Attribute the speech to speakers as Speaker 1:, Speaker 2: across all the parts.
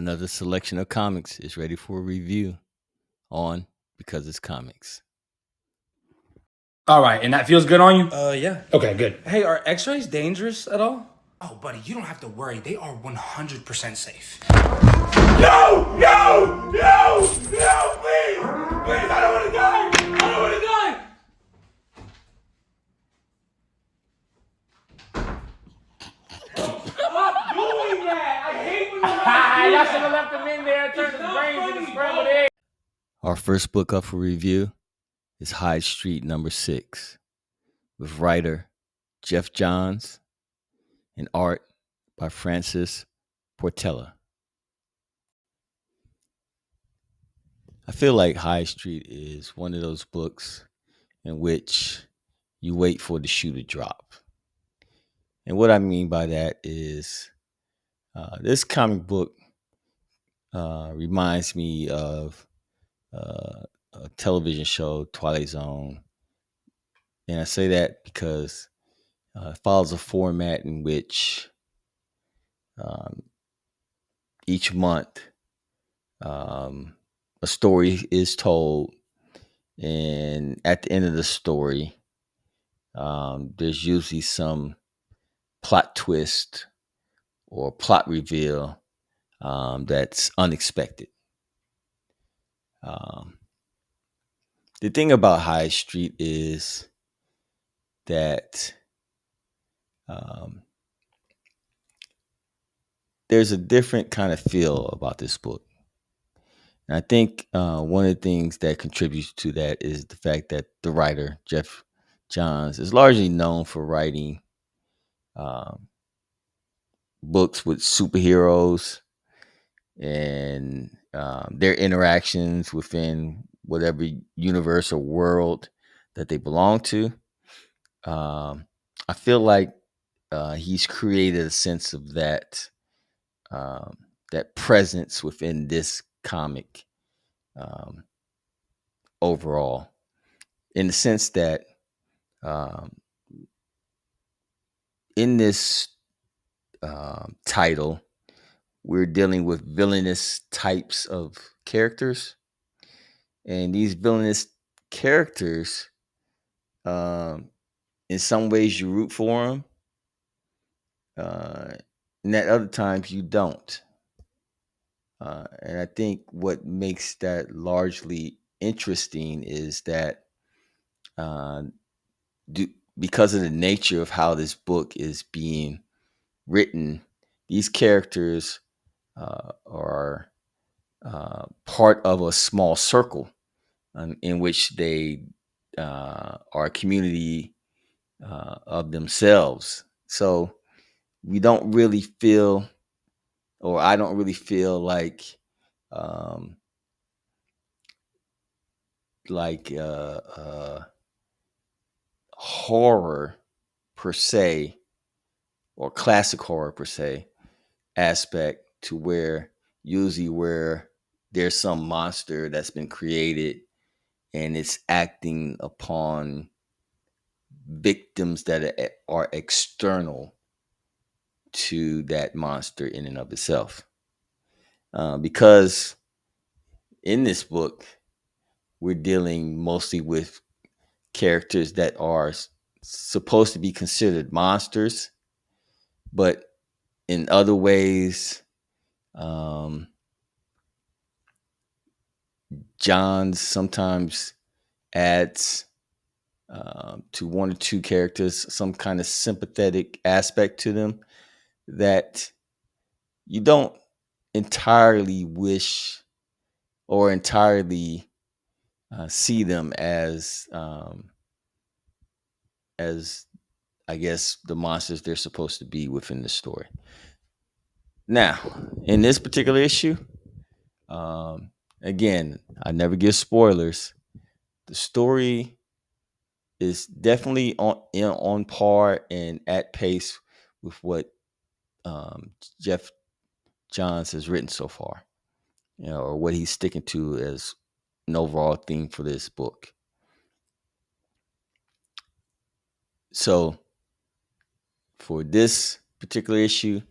Speaker 1: Another selection of comics is ready for review on Because It's Comics.
Speaker 2: All right, and that feels good on you?
Speaker 3: Yeah.
Speaker 2: Okay, good.
Speaker 3: Hey, are x-rays dangerous at all?
Speaker 2: Oh, buddy, you don't have to worry. They are 100% safe.
Speaker 4: No! No! No! No! Please! Please, I don't want to die! I don't want to die! Stop doing that! I hate when you
Speaker 2: I should have left him in there, turned his brains into scrambled eggs.
Speaker 1: Our first book up for review is Hyde Street #6 with writer Jeff Johns and art by Francis Portela. I feel like Hyde Street is one of those books in which you wait for the shoe to drop. And what I mean by that is this comic book reminds me of a television show, Twilight Zone. And I say that because it follows a format in which um, each month a story is told. And at the end of the story, there's usually some plot twist or plot reveal that's unexpected. The thing about High Street is that there's a different kind of feel about this book. And I think one of the things that contributes to that is the fact that the writer, Jeff Johns, is largely known for writing um, books with superheroes and their interactions within whatever universe or world that they belong to. I feel like he's created a sense of um, that presence within this comic um, overall, in the sense that um, in this title, we're dealing with villainous types of characters, and these villainous characters, um, in some ways, you root for them, uh, and at other times you don't. And I think what makes that largely interesting is that uh, do, because of the nature of how this book is being written, these characters are part of a small circle in which they are a community of themselves. So we don't really feel, or I don't really feel um, like horror per se, or classic horror per se aspect, to where usually where there's some monster that's been created and it's acting upon victims that are external to that monster in and of itself. Because in this book, we're dealing mostly with characters that are supposed to be considered monsters, but in other ways, um, John sometimes adds to one or two characters some kind of sympathetic aspect to them that you don't entirely wish or entirely see them as I guess the monsters they're supposed to be within the story. Now, in this particular issue, um, again, I never give spoilers. The story is definitely on par and at pace with what Jeff Johns has written so far, or what he's sticking to as an overall theme for this book. So, for this particular issue,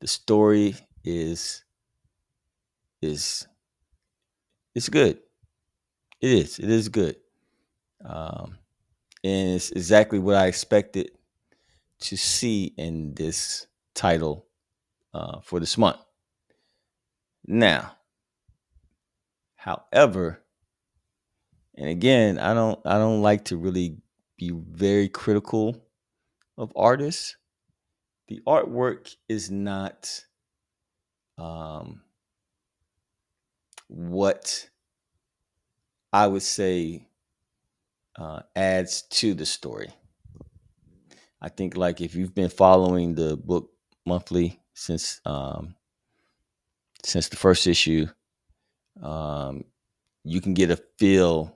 Speaker 1: the story is is it's good. It is. It is good. Um, and it's exactly what I expected to see in this title for this month. Now, however, and again, I don't like to really be very critical of artists. The artwork is not um, what I would say adds to the story. I think like if you've been following the book monthly since the first issue, um, you can get a feel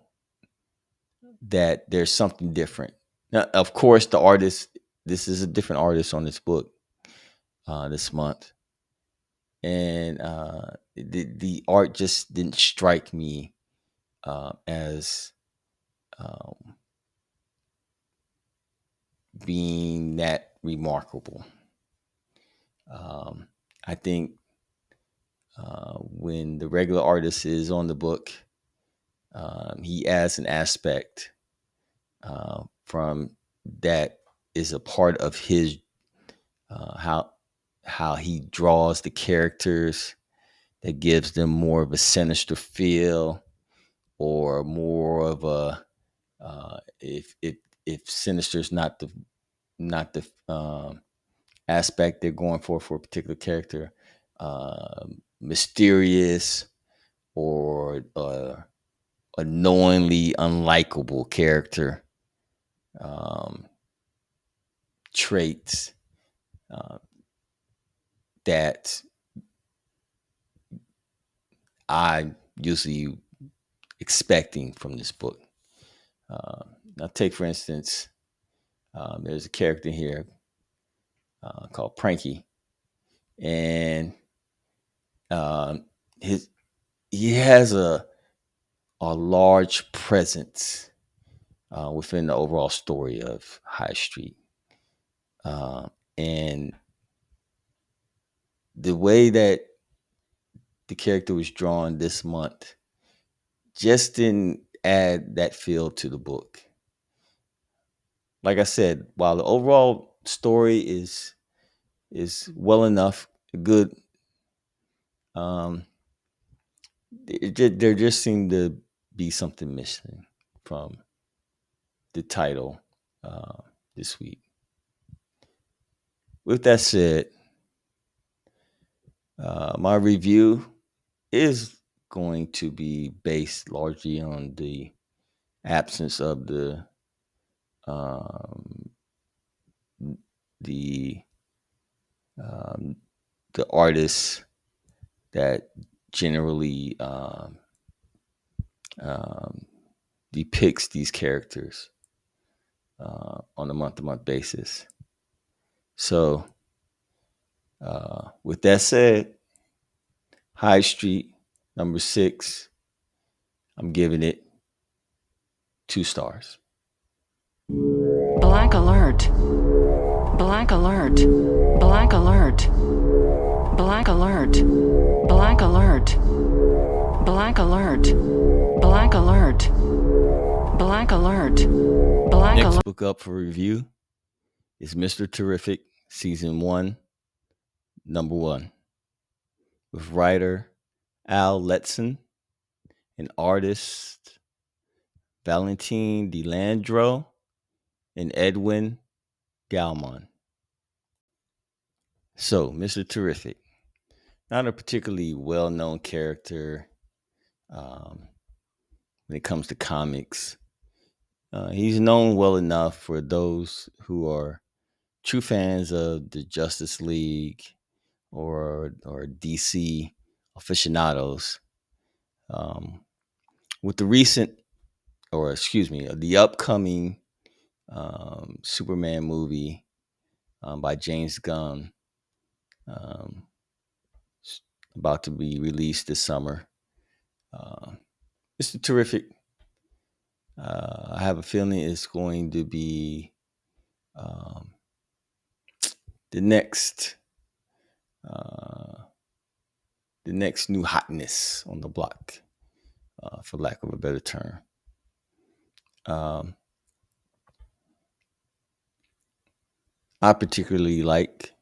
Speaker 1: that there's something different. Now, of course, the artist. This is a different artist on this book this month, and the art just didn't strike me as um, being that remarkable. I think when the regular artist is on the book, he adds an aspect from that is a part of his how he draws the characters that gives them more of a sinister feel or more of a if sinister's not the aspect they're going for a particular character, mysterious or annoyingly unlikable character um, traits uh, that I usually expecting from this book. Now, take for instance, there's a character here called Pranky, and um, his he has a large presence within the overall story of High Street, uh, and the way that the character was drawn this month just didn't add that feel to the book. Like I said, while the overall story is well enough, good, um, there just seemed to be something missing from the title uh, this week. With that said, my review is going to be based largely on the absence of um, the um, the artists that generally um, depicts these characters on a month-to-month basis. So, with that said, High Street number 6, I'm giving it 2 stars.
Speaker 5: Black alert. Black alert. Black alert. Black alert. Black alert. Black alert. Black alert. Black alert. Black
Speaker 1: Next
Speaker 5: alert.
Speaker 1: book up for review is Mr. Terrific, Season 1, Number 1, with writer Al Letson and artist Valentin DeLandro and Edwin Galman. So, Mr. Terrific, not a particularly well-known character um, when it comes to comics. He's known well enough for those who are true fans of the Justice League or DC aficionados. Um, with the recent, or excuse me, the upcoming Superman movie by James Gunn, um, about to be released this summer. Uh, Mr. Terrific, I have a feeling it's going to be um, the next the next new hotness on the block, for lack of a better term. I particularly like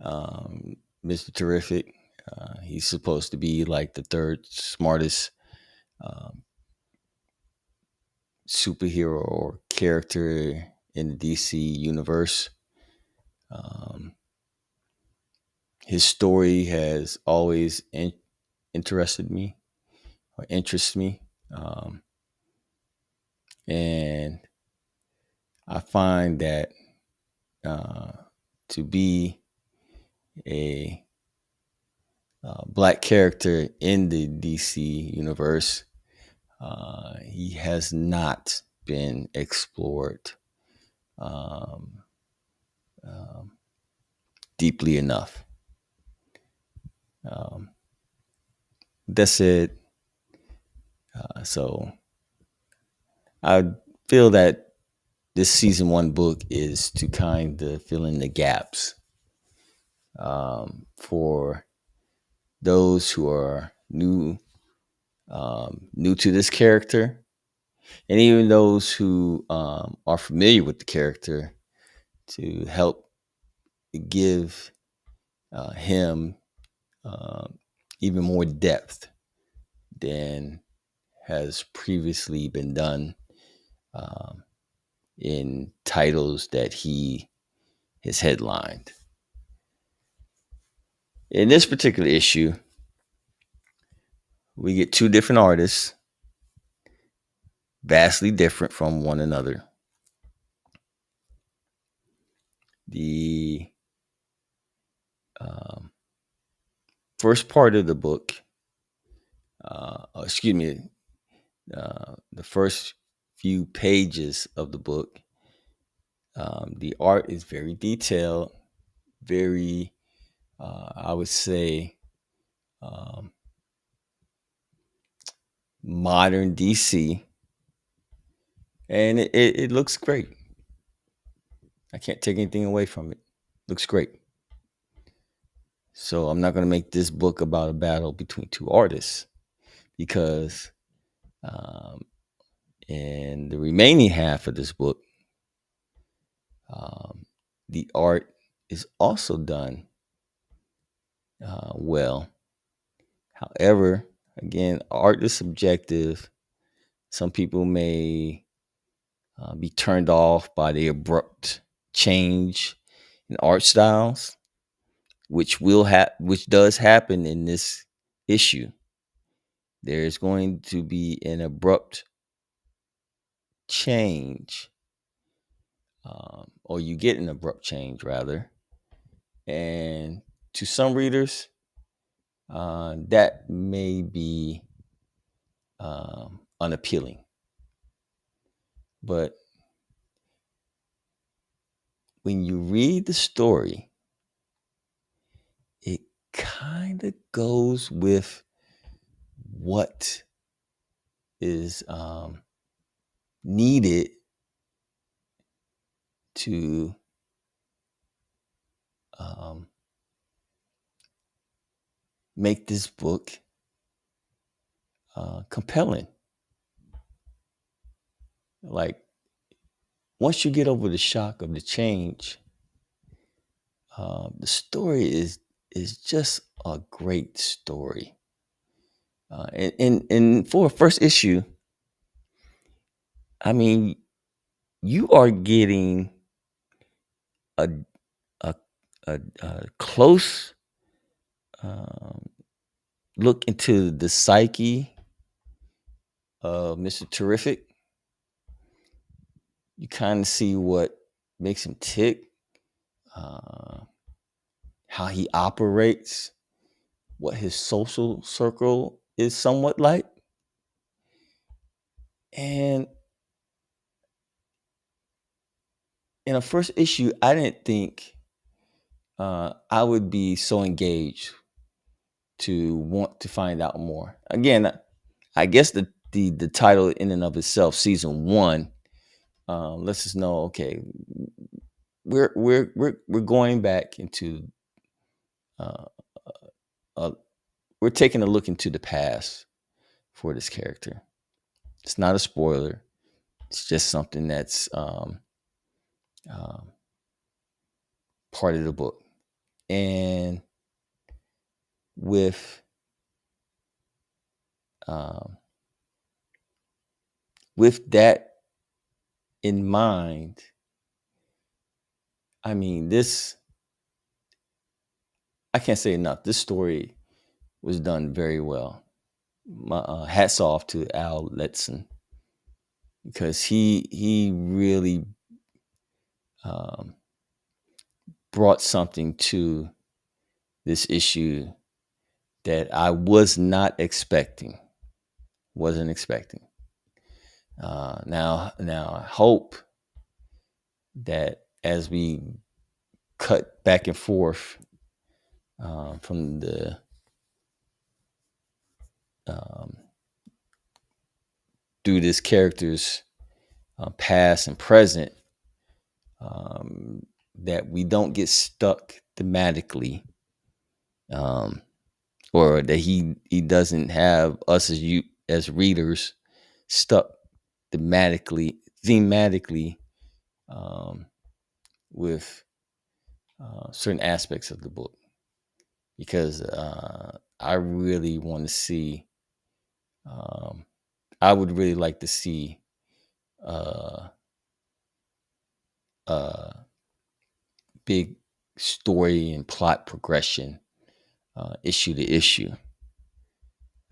Speaker 1: Mr. Terrific. He's supposed to be like the third smartest um, superhero or character in the DC universe. His story has always interested me or interests me. And I find that uh, to be a black character in the DC universe, he has not been explored um, um, deeply enough. Um, that's it. So I feel that this season one book is to kind of fill in the gaps for those who are new to this character, and even those who are familiar with the character, to help give him even more depth than has previously been done um, in titles that he has headlined. In this particular issue, we get two different artists, vastly different from one another. The um, first part of the book, the first few pages of the book, the art is very detailed, very, I would say, um, modern DC, and it looks great. I can't take anything away from it. Looks great. So I'm not going to make this book about a battle between two artists, because um, in the remaining half of this book, um, the art is also done well. However, again, art is subjective. Some people may be turned off by the abrupt change in art styles, which does happen in this issue. There's going to be an abrupt change, or you get an abrupt change rather, and to some readers, that may be unappealing. But when you read the story, it kind of goes with what is needed to um, make this book compelling. Like, once you get over the shock of the change, the story is just a great story. And for a first issue, I mean, you are getting a a a close um, look into the psyche of Mr. Terrific. You kind of see what makes him tick, uh, how he operates, what his social circle is somewhat like. And in a first issue, I didn't think I would be so engaged to want to find out more. Again, I guess the title in and of itself, season one, lets us know, okay, we're going back into uh, a we're taking a look into the past for this character. It's not a spoiler. It's just something that's part of the book. And with that in mind, I mean, I can't say enough. This story was done very well. My hats off to Al Letson, because he really brought something to this issue that I was not expecting. Wasn't expecting. Now I hope that as we cut back and forth from the through this character's past and present, that we don't get stuck thematically, or that he doesn't have us as readers stuck thematically with certain aspects of the book, because I really want to see. I would really like to see big story and plot progression issue to issue.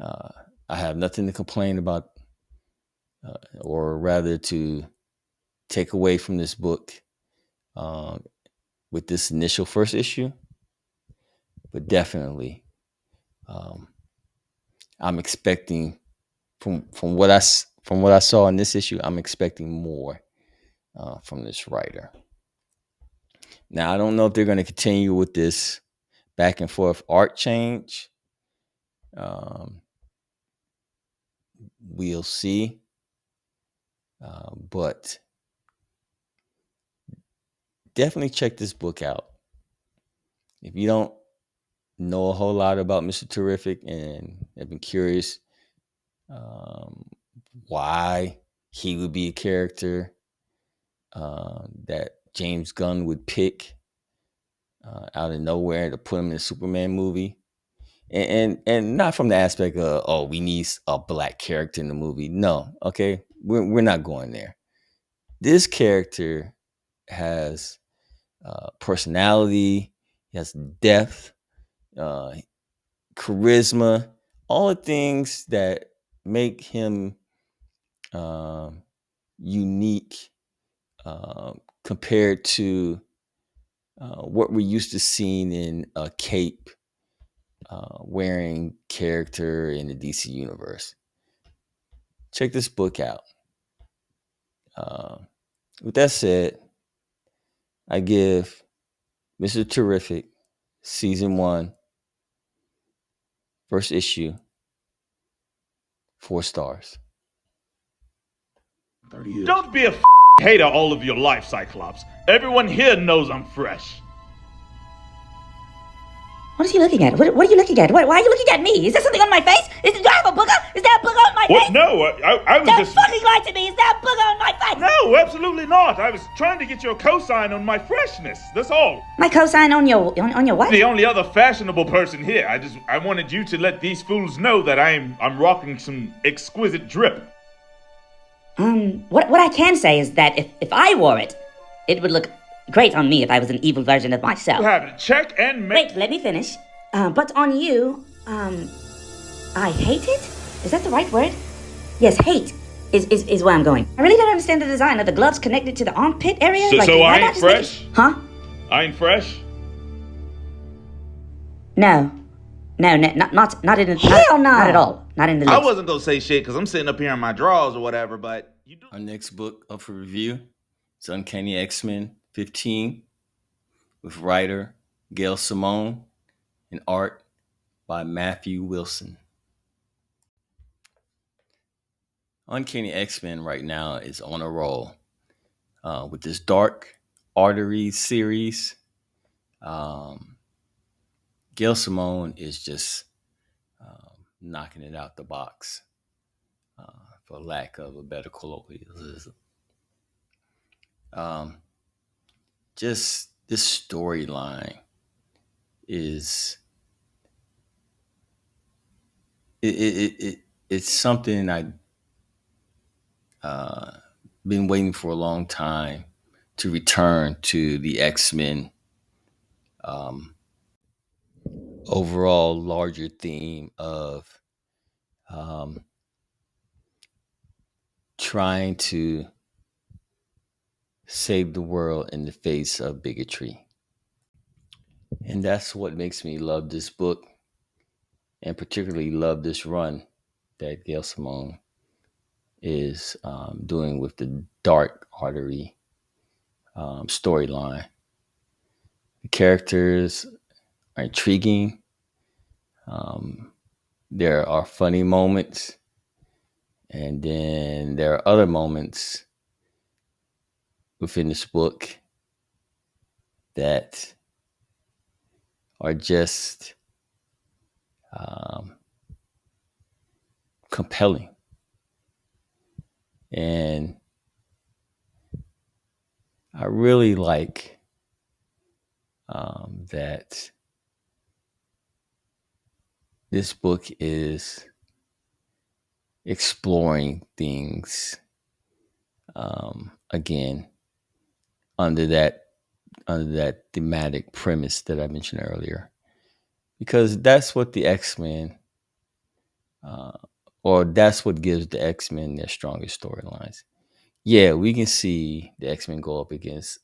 Speaker 1: I have nothing to complain about, or rather to take away from this book with this initial first issue. But definitely, I'm expecting from what I saw in this issue, I'm expecting more from this writer. Now, I don't know if they're going to continue with this back and forth art change. We'll see. But definitely check this book out. If you don't know a whole lot about Mr. Terrific and have been curious why he would be a character that James Gunn would pick out of nowhere to put him in a Superman movie, and not from the aspect of we need a black character in the movie. No, okay, we're not going there. This character has personality, he has depth, charisma, all the things that make him unique compared to what we're used to seeing in a cape wearing character in the DC universe. Check this book out. With that said, I give Mr. Terrific Season 1, first issue, 4 stars.
Speaker 4: Don't be a hater all of your life, Cyclops. Everyone here knows I'm fresh.
Speaker 6: What is he looking at? What are you looking at? Why are you looking at me? Is there something on my face? Do I have a booger? Is there a booger on my
Speaker 4: What?
Speaker 6: face?
Speaker 4: No, I was
Speaker 6: Don't
Speaker 4: just...
Speaker 6: fucking lie to me! Is there a booger on my face?
Speaker 4: No, absolutely not. I was trying to get your cosign on my freshness. That's all.
Speaker 6: My cosign on your what?
Speaker 4: The only other fashionable person here. I wanted you to let these fools know that I'm rocking some exquisite drip.
Speaker 6: What I can say is that if I wore it, it would look great on me if I was an evil version of myself.
Speaker 4: You have to check and make...
Speaker 6: Wait, let me finish. But on you, I hate it? Is that the right word? Yes, hate is where I'm going. I really don't understand the design of the gloves connected to the armpit area.
Speaker 4: So
Speaker 6: why
Speaker 4: I
Speaker 6: not
Speaker 4: ain't
Speaker 6: just make
Speaker 4: fresh?
Speaker 6: Huh?
Speaker 4: I ain't fresh?
Speaker 6: No, not in the... Hell no! Not at all. Not in the
Speaker 7: I
Speaker 6: lips.
Speaker 7: wasn't gonna say shit because I'm sitting up here in my drawers or whatever, but you do.
Speaker 1: Our next book up for review is Uncanny X-Men 15 with writer Gail Simone and art by Matthew Wilson. Uncanny X-Men right now is on a roll with this Dark Arteries series. Gail Simone is just knocking it out the box, for lack of a better colloquialism. Um, just this storyline is it's something I been waiting for a long time to return to the X-Men overall larger theme of um, trying to save the world in the face of bigotry. And that's what makes me love this book and particularly love this run that Gail Simone is doing with the Dark Artery storyline. The characters are intriguing. There are funny moments. And then there are other moments within this book that are just compelling. And I really like that this book is exploring things again under that thematic premise that I mentioned earlier, because that's what the X-Men or that's what gives the X-Men their strongest storylines. Yeah, we can see the X-Men go up against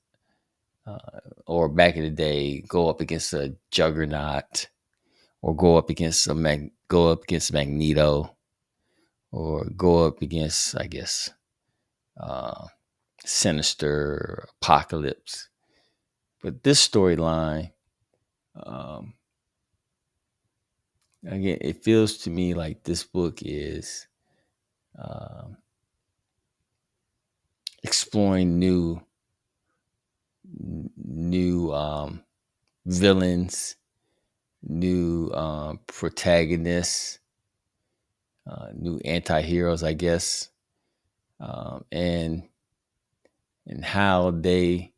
Speaker 1: or back in the day go up against a Juggernaut or go up against Magneto or go up against, I guess, Sinister, Apocalypse. But this storyline, again, it feels to me like this book is exploring new villains, new protagonists, new anti-heroes, I guess, and how they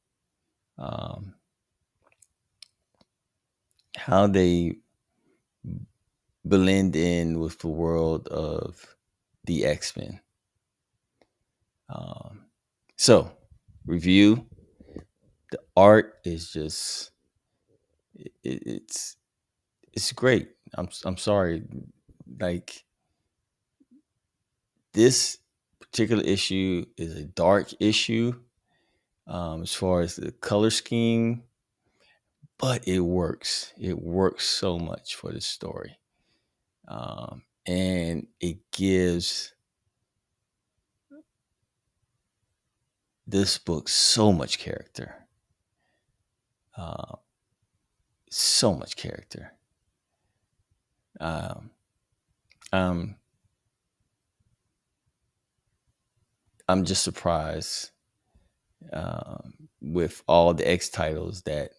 Speaker 1: blend in with the world of the X-Men. So, review. The art is just it's great. I'm sorry, like this particular issue is a dark issue as far as the color scheme, but it works. It works so much for the story, and it gives this book so much character. So much character. Um, I'm just surprised with all the X titles that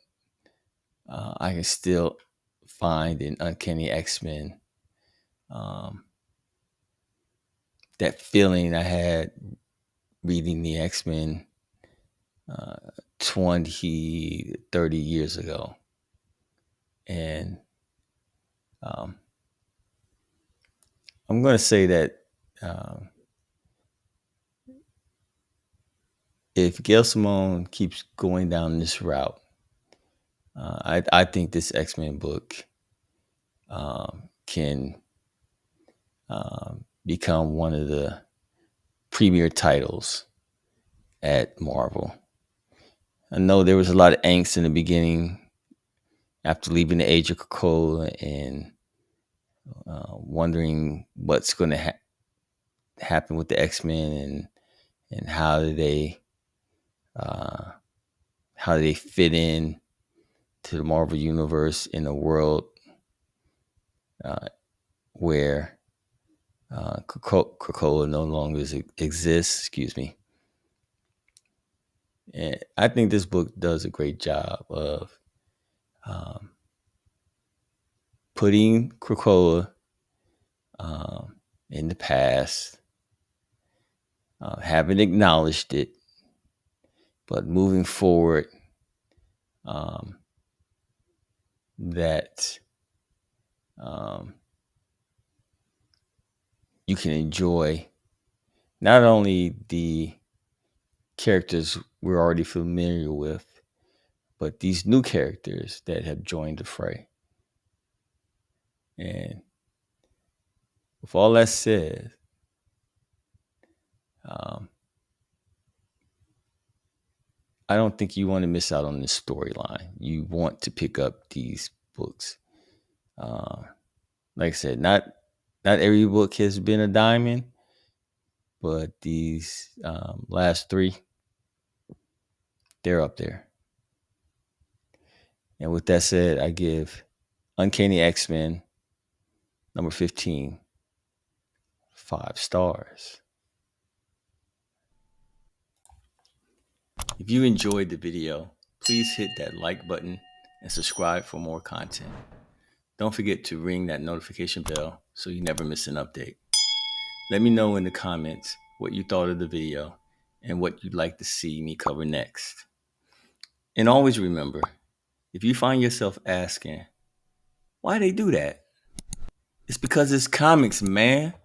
Speaker 1: I can still find in Uncanny X-Men. That feeling I had reading the X-Men 20, 30 years ago. And I'm going to say that if Gail Simone keeps going down this route, I think this X-Men book can become one of the premier titles at Marvel. I know there was a lot of angst in the beginning after leaving the Age of Krakoa and wondering what's going to happen with the X-Men and how do they fit in to the Marvel universe in a world where Krakoa no longer exists. Excuse me. And I think this book does a great job of putting Krakoa in the past, haven't acknowledged it, but moving forward, that you can enjoy not only the characters we're already familiar with, but these new characters that have joined the fray. And with all that said, I don't think you want to miss out on this storyline. You want to pick up these books. Like I said, not every book has been a diamond, but these last three, they're up there. And with that said, I give Uncanny X-Men number 15 5 stars. If you enjoyed the video, please hit that like button and subscribe for more content. Don't forget to ring that notification bell so you never miss an update. Let me know in the comments what you thought of the video and what you'd like to see me cover next. And always remember, if you find yourself asking, why they do that? It's because it's comics, man.